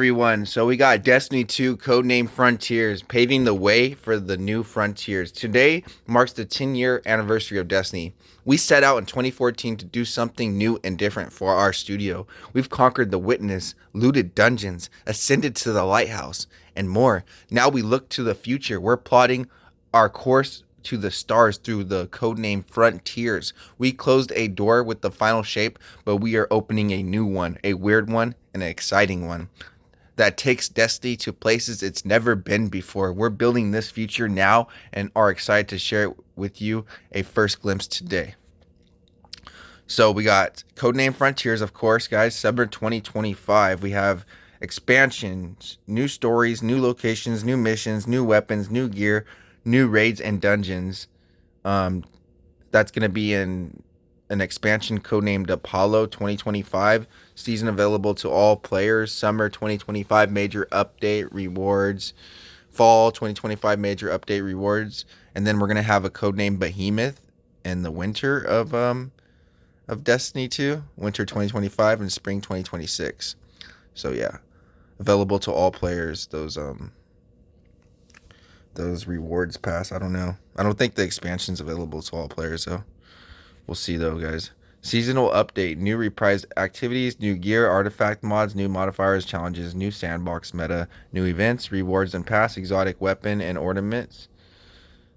everyone? So we got Destiny 2 codename Frontiers, paving the way for the new frontiers. Today marks the 10-year anniversary of Destiny. We set out in 2014 to do something new and different for our studio. We've conquered the Witness, looted dungeons, ascended to the lighthouse, and more. Now we look to the future. We're plotting our course to the stars through the codename Frontiers. We closed a door with the final shape, but we are opening a new one, a weird one, and an exciting one that takes Destiny to places it's never been before. We're building this future now and are excited to share it with you a first glimpse today. So we got codename Frontiers, of course, guys. Summer 2025. We have expansions, new stories, new locations, new missions, new weapons, new gear, new raids and dungeons. That's going to be in an expansion codenamed Apollo 2025. Season available to all players. Summer 2025 major update rewards. Fall 2025 major update rewards. And then we're going to have a codename Behemoth in the winter of Destiny 2. Winter 2025 and spring 2026. So yeah, available to all players. Those rewards pass. I don't know. I don't think the expansion's available to all players, so we'll see though, guys. Seasonal update, new reprised activities, new gear, artifact mods, new modifiers, challenges, new sandbox meta, new events, rewards and pass, exotic weapon and ornaments,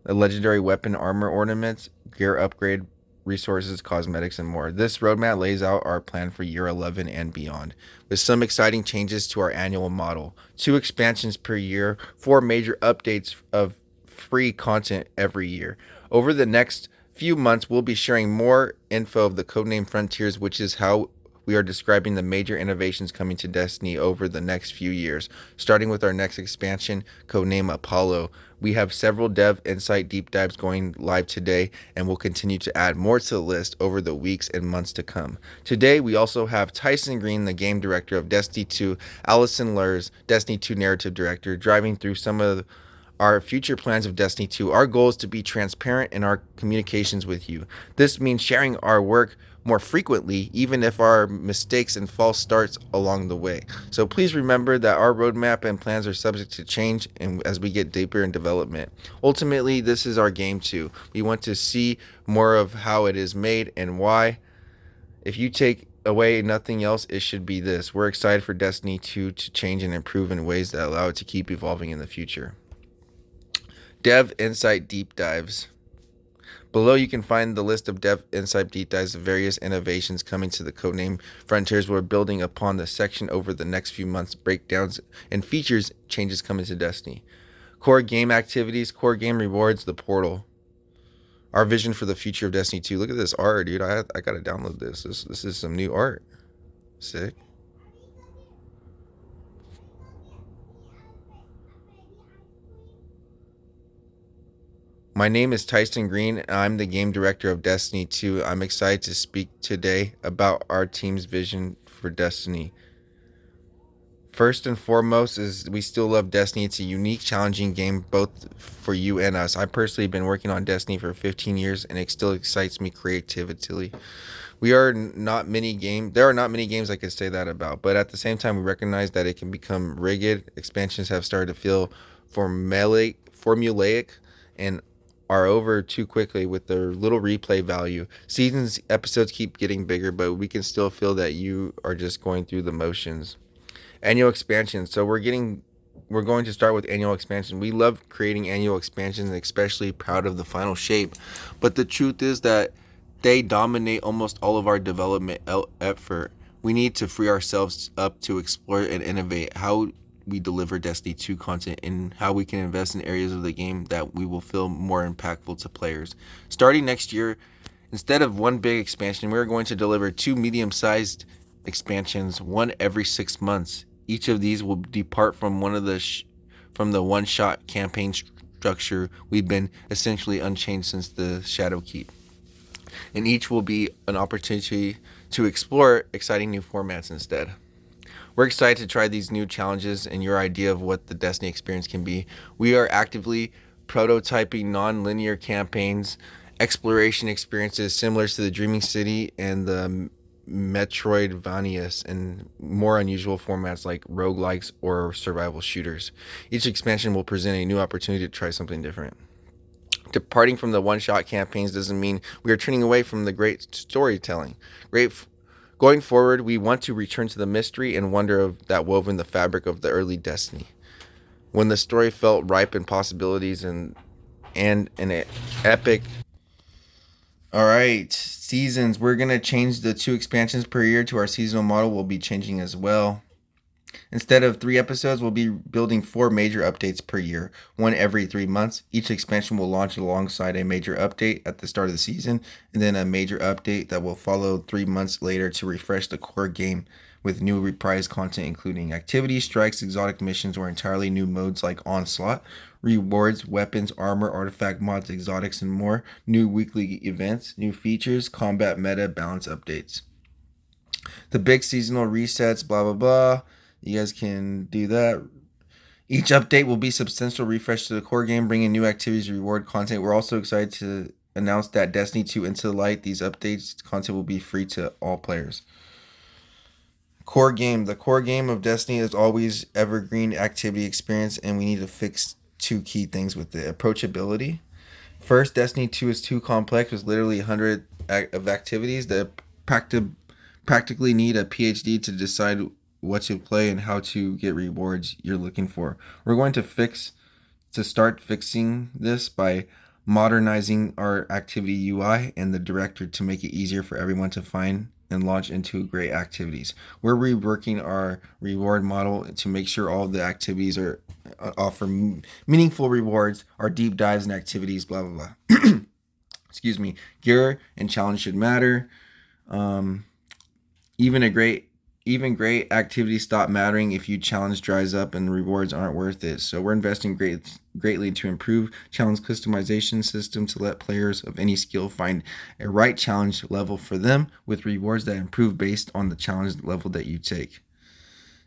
a legendary weapon armor ornaments, gear upgrade, resources, cosmetics, and more. This roadmap lays out our plan for year 11 and beyond, with some exciting changes to our annual model. 2 expansions per year, 4 major updates of free content every year. Over the next few months, we'll be sharing more info of the codename Frontiers, which is how we are describing the major innovations coming to Destiny over the next few years, starting with our next expansion, codename Apollo. We have several dev insight deep dives going live today, and we'll continue to add more to the list over the weeks and months to come. Today, we also have Tyson Green, the game director of Destiny 2, Allison Lurs, Destiny 2 narrative director, driving through some of our future plans of Destiny 2. Our goal is to be transparent in our communications with you. This means sharing our work more frequently, even if our mistakes and false starts along the way. So please remember that our roadmap and plans are subject to change and as we get deeper in development. Ultimately, this is our game too. We want to see more of how it is made and why. If you take away nothing else, it should be this. We're excited for Destiny 2 to change and improve in ways that allow it to keep evolving in the future. Dev Insight Deep Dives. Below you can find the list of Dev Insight Deep Dives of various innovations coming to the codename Frontiers. We're building upon the section over the next few months, breakdowns and features changes coming to Destiny. Core game activities, core game rewards, the portal. Our vision for the future of Destiny 2. Look at this art, dude. I gotta download this. This is some new art. Sick. My name is Tyson Green, and I'm the game director of Destiny 2. I'm excited to speak today about our team's vision for Destiny. First and foremost is we still love Destiny. It's a unique, challenging game both for you and us. I personally have been working on Destiny for 15 years, and it still excites me creatively. There are not many games I could say that about, but at the same time, we recognize that it can become rigid. Expansions have started to feel formulaic and are over too quickly with their little replay value. Episodes keep getting bigger, but we can still feel that you are just going through the motions. Annual expansions. So we're going to start with annual expansion. We love creating annual expansions, and especially proud of the final shape. But the truth is that they dominate almost all of our development effort. We need to free ourselves up to explore and innovate how we deliver Destiny 2 content and how we can invest in areas of the game that we will feel more impactful to players. Starting next year, instead of one big expansion, we're going to deliver 2 medium-sized expansions, one every 6 months. Each of these will depart from from the one-shot campaign structure we've been essentially unchanged since the Shadowkeep. And each will be an opportunity to explore exciting new formats instead. We're excited to try these new challenges and your idea of what the Destiny experience can be. We are actively prototyping non-linear campaigns, exploration experiences similar to the Dreaming City and the Metroidvanias and more unusual formats like roguelikes or survival shooters. Each expansion will present a new opportunity to try something different. Departing from the one-shot campaigns doesn't mean we are turning away from the great storytelling. Going forward, we want to return to the mystery and wonder of that woven the fabric of the early Destiny. When the story felt ripe in possibilities and an epic. All right, seasons. We're gonna change the 2 expansions per year to our seasonal model. Will be changing as well. Instead of 3 episodes, we'll be building 4 major updates per year, one every 3 months. Each expansion will launch alongside a major update at the start of the season, and then a major update that will follow 3 months later to refresh the core game with new reprise content, including activity, strikes, exotic missions, or entirely new modes like Onslaught, rewards, weapons, armor, artifact mods, exotics, and more, new weekly events, new features, combat meta, balance updates. The big seasonal resets, blah, blah, blah. You guys can do that. Each update will be substantial refresh to the core game, bringing new activities, reward content. We're also excited to announce that Destiny 2 Into the Light, these updates content will be free to all players. Core game. The core game of Destiny is always evergreen activity experience, and we need to fix 2 key things with it. Approachability. First, Destiny 2 is too complex with literally 100 of activities that practically need a PhD to decide what to play and how to get rewards you're looking for. We're going to start fixing this by modernizing our activity UI and the director to make it easier for everyone to find and launch into great activities. We're reworking our reward model to make sure all the activities are offer meaningful rewards, our deep dives and activities, blah blah blah. Excuse me. Gear and challenge should matter. Even great activities stop mattering if you challenge dries up and rewards aren't worth it. So we're investing greatly to improve challenge customization system to let players of any skill find a right challenge level for them with rewards that improve based on the challenge level that you take.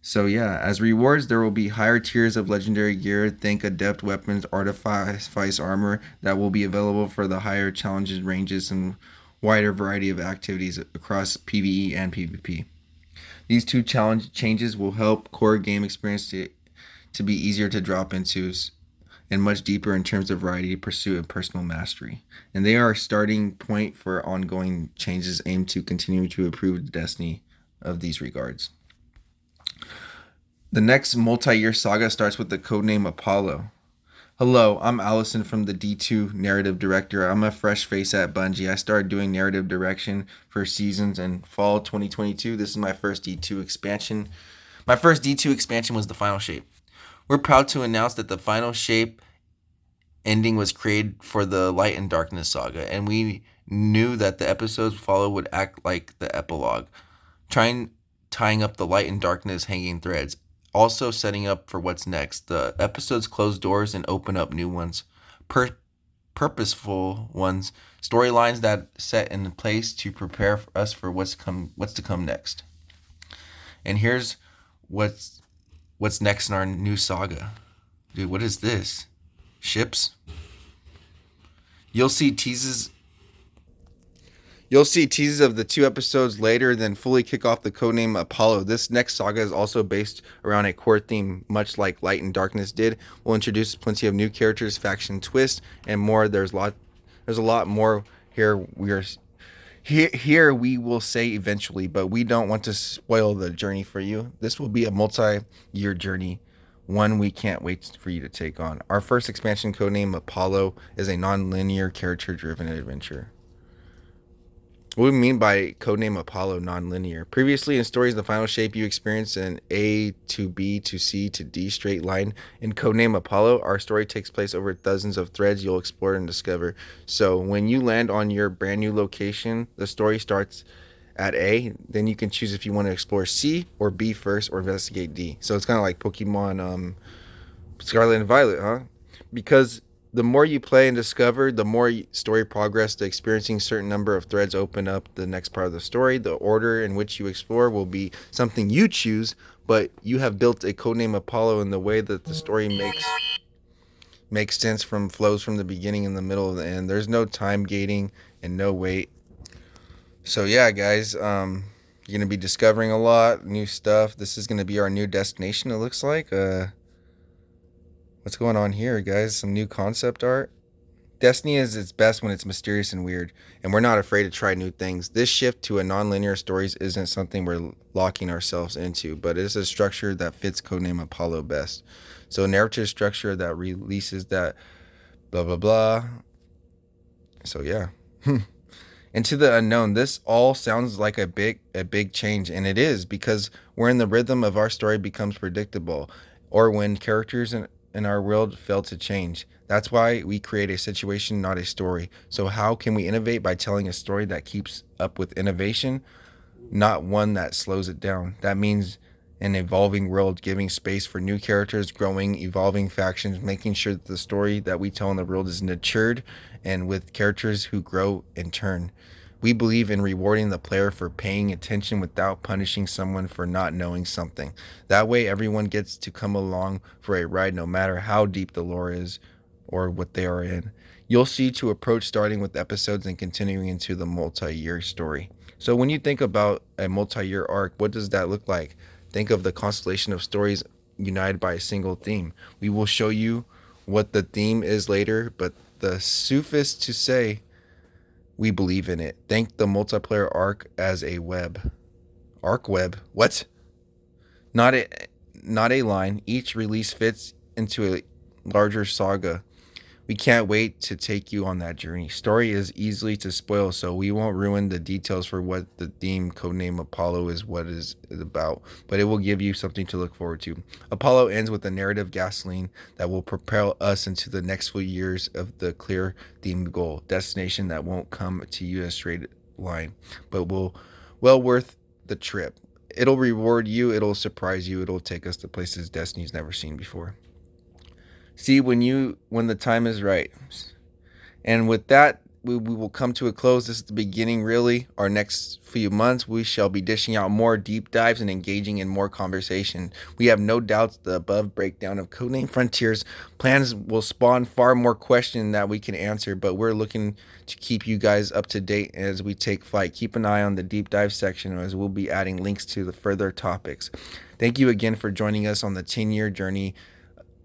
So yeah, as rewards, there will be higher tiers of legendary gear, think adept weapons, artifice armor that will be available for the higher challenges ranges and wider variety of activities across PvE and PvP. These 2 challenge changes will help core game experience to be easier to drop into and much deeper in terms of variety, pursuit, and personal mastery. And they are a starting point for ongoing changes aimed to continue to improve the Destiny of these regards. The next multi-year saga starts with the codename Apollo. Hello, I'm Allison from the D2 Narrative Director. I'm a fresh face at Bungie. I started doing narrative direction for seasons in fall 2022. This is my first D2 expansion. My first D2 expansion was the Final Shape. We're proud to announce that the Final Shape ending was created for the Light and Darkness saga, and we knew that the episodes follow would act like the epilogue, tying up the Light and Darkness hanging threads. Also setting up for what's next. The episodes close doors and open up new ones, purposeful ones, storylines that set in place to prepare us for what's to come next. And here's what's next in our new saga. Dude, what is this? Ships? You'll see teases of the 2 episodes later, then fully kick off the codename Apollo. This next saga is also based around a core theme, much like Light and Darkness did. We'll introduce plenty of new characters, faction twists, and more. There's a lot more here. We will say eventually, but we don't want to spoil the journey for you. This will be a multi-year journey, one we can't wait for you to take on. Our first expansion, codename Apollo, is a non-linear character-driven adventure. What do we mean by codename Apollo non-linear? Previously in stories in the Final Shape, you experience an A to B to C to D straight line. In codename Apollo, our story takes place over dozens of threads you'll explore and discover. So when you land on your brand new location, the story starts at A. Then you can choose if you want to explore C or B first or investigate D. So it's kind of like Pokemon Scarlet and Violet, huh? Because the more you play and discover, the more story progress. The experiencing certain number of threads open up the next part of the story. The order in which you explore will be something you choose, but you have built a codename Apollo in the way that the story makes sense flows from the beginning and the middle and the end. There's no time gating and no wait. So yeah, guys, You're gonna be discovering a lot new stuff. This is gonna be our new destination. It looks like. What's going on here, guys? Some new concept art. Destiny is its best when it's mysterious and weird, and we're not afraid to try new things. This shift to a non-linear stories isn't something we're locking ourselves into, but it is a structure that fits Codename Apollo best. So narrative structure that releases that blah blah blah. So yeah. Into the unknown. This all sounds like a big change, and it is, because when the rhythm of our story becomes predictable, or when characters in our world fail to change. That's why we create a situation, not a story. So how can we innovate? By telling a story that keeps up with innovation, not one that slows it down. That means an evolving world, giving space for new characters, growing, evolving factions, making sure that the story that we tell in the world is matured and with characters who grow in turn. We believe in rewarding the player for paying attention without punishing someone for not knowing something. That way, everyone gets to come along for a ride, no matter how deep the lore is or what they are in. You'll see to approach starting with episodes and continuing into the multi-year story. So when you think about a multi-year arc, what does that look like? Think of the constellation of stories united by a single theme. We will show you what the theme is later, but the suffice to say, we believe in it. Think the multiplayer arc as a web. Arc web. What? Not a line. Each release fits into a larger saga. We can't wait to take you on that journey. Story is easily to spoil, so we won't ruin the details for what the theme Codename Apollo is about, but it will give you something to look forward to. Apollo ends with a narrative gasoline that will propel us into the next few years of the clear themed goal, destination that won't come to you in a straight line, but will well worth the trip. It'll reward you, it'll surprise you, it'll take us to places Destiny's never seen before. See when the time is right. And with that, we will come to a close. This is the beginning, really. Our next few months, we shall be dishing out more deep dives and engaging in more conversation. We have no doubts the above breakdown of Codename Frontiers plans will spawn far more questions that we can answer, but we're looking to keep you guys up to date as we take flight. Keep an eye on the deep dive section, as we'll be adding links to the further topics. Thank you again for joining us on the 10-year journey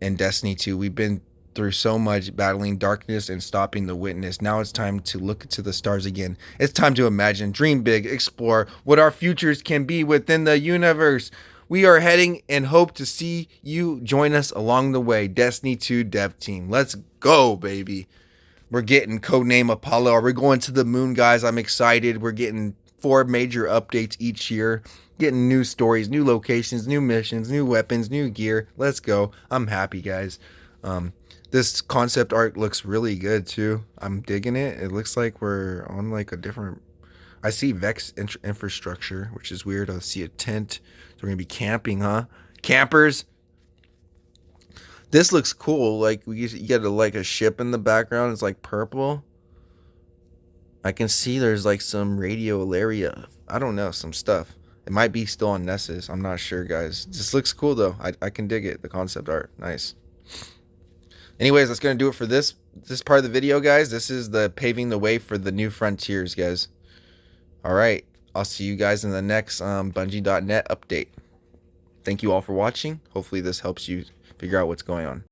in Destiny 2. We've been through so much, battling darkness and stopping the witness. Now it's time to look to the stars again. It's time to imagine, dream big, explore what our futures can be within the universe. We are heading and hope to see you join us along the way. Destiny 2 dev team. Let's go, baby. We're getting Codename Apollo. Are we going to the moon, guys? I'm excited. We're getting 4 major updates each year. Getting new stories, new locations, new missions, new weapons, new gear. Let's go. I'm happy, guys. This concept art looks really good too. I'm digging it. It looks like we're on like a different... I see Vex infrastructure, which is weird. I see a tent. So we're gonna be camping, huh? Campers. This looks cool. Like you get like a ship in the background. It's like purple. I can see there's like some radio area. I don't know, some stuff. It might be still on Nessus. I'm not sure, guys. This looks cool, though. I can dig it. The concept art. Nice. Anyways, that's going to do it for this part of the video, guys. This is the paving the way for the new frontiers, guys. All right. I'll see you guys in the next Bungie.net update. Thank you all for watching. Hopefully this helps you figure out what's going on.